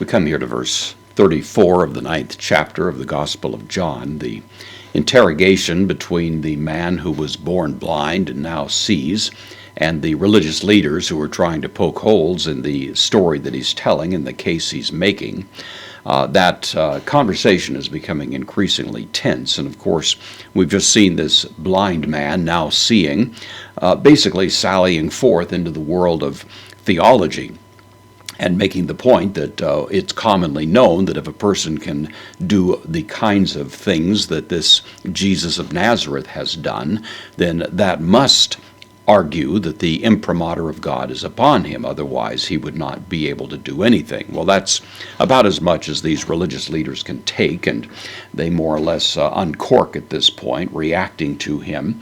We come here to verse 34 of the 9th chapter of the Gospel of John, the interrogation between the man who was born blind and now sees, and the religious leaders who are trying to poke holes in the story that he's telling and the case he's making. That conversation is becoming increasingly tense, and of course we've just seen this blind man, now seeing, basically sallying forth into the world of theology and making the point that it's commonly known that if a person can do the kinds of things that this Jesus of Nazareth has done, then that must argue that the imprimatur of God is upon him. Otherwise, he would not be able to do anything. Well, that's about as much as these religious leaders can take, and they more or less uncork at this point, reacting to him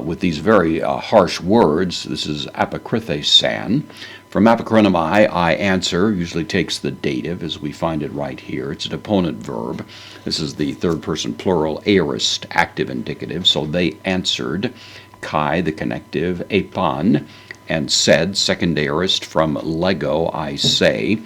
with these very harsh words. This is apokrythesan. From apokrynomai, I answer, usually takes the dative as we find it right here. It's a deponent verb. This is the third person plural aorist active indicative. So they answered. Kai, the connective, epan, and said, second aorist from lego, I say,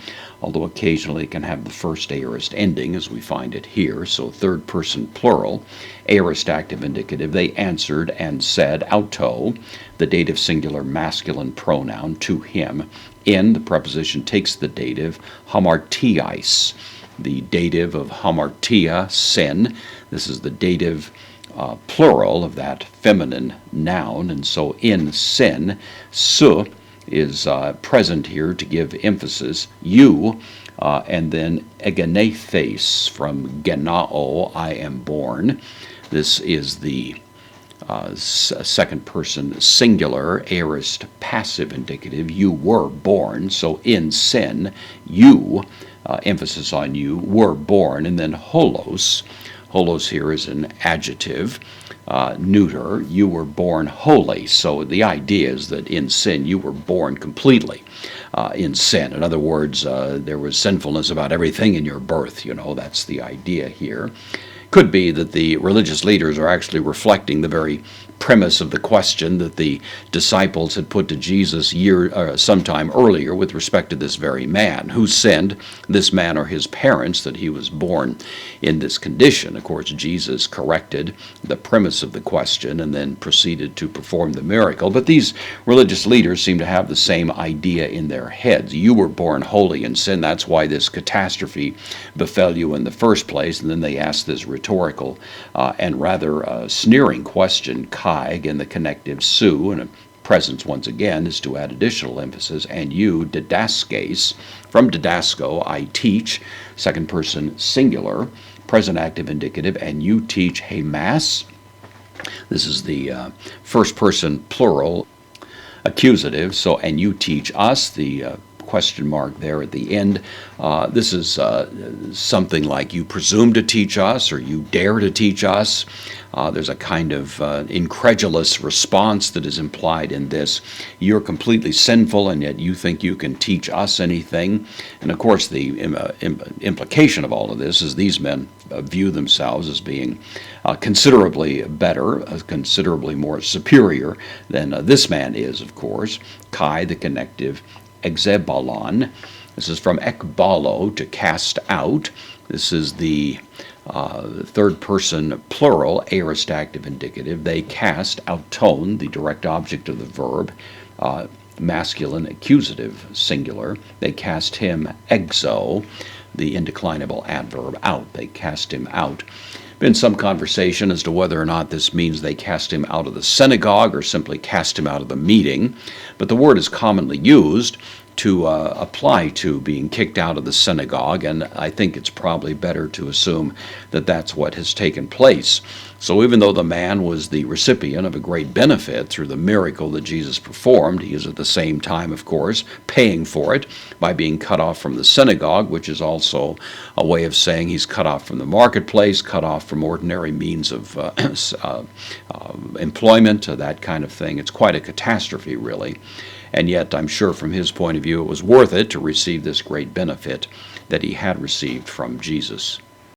although occasionally it can have the first aorist ending as we find it here. So third person plural, aorist active indicative, they answered and said, auto, the dative singular masculine pronoun, to him. In, the preposition takes the dative, hamartiais, the dative of hamartia, sin. This is the dative plural of that feminine noun, and so in sin, su is present here to give emphasis, you, and then egenethes from genao, I am born. This is the second person singular aorist passive indicative, you were born. So in sin, you, emphasis on you, were born, and then holos. Holos here is an adjective, neuter, you were born holy. So the idea is that in sin you were born completely in sin. In other words, there was sinfulness about everything in your birth. That's the idea here. Could be that the religious leaders are actually reflecting the very premise of the question that the disciples had put to Jesus sometime earlier with respect to this very man. Who sinned, this man or his parents, that he was born in this condition? Of course, Jesus corrected the premise of the question and then proceeded to perform the miracle. But these religious leaders seem to have the same idea in their heads. You were born holy in sin. That's why this catastrophe befell you in the first place. And then they ask this rhetorical and rather sneering question, kai, again the connective su, and a presence once again is to add additional emphasis, and you, didaskes, from didasko, I teach, second person singular, present active indicative, and you teach hemas. This is the first person plural accusative, so and you teach us, the question mark there at the end. This is something like you presume to teach us or you dare to teach us. There's a kind of incredulous response that is implied in this. You're completely sinful and yet you think you can teach us anything. And of course the implication of all of this is these men view themselves as being considerably better, considerably more superior than this man is, of course. Kai, the connective, exebalon. This is from ekbalo, to cast out. This is the third person plural, aorist active indicative. They cast, auton, the direct object of the verb, masculine accusative singular. They cast him, exo, the indeclinable adverb, out. They cast him out. Been some conversation as to whether or not this means they cast him out of the synagogue or simply cast him out of the meeting, but the word is commonly used to apply to being kicked out of the synagogue, and I think it's probably better to assume that that's what has taken place. So even though the man was the recipient of a great benefit through the miracle that Jesus performed, he is at the same time, of course, paying for it by being cut off from the synagogue, which is also a way of saying he's cut off from the marketplace, cut off from ordinary means of employment, that kind of thing. It's quite a catastrophe, really. And yet, I'm sure from his point of view, it was worth it to receive this great benefit that he had received from Jesus.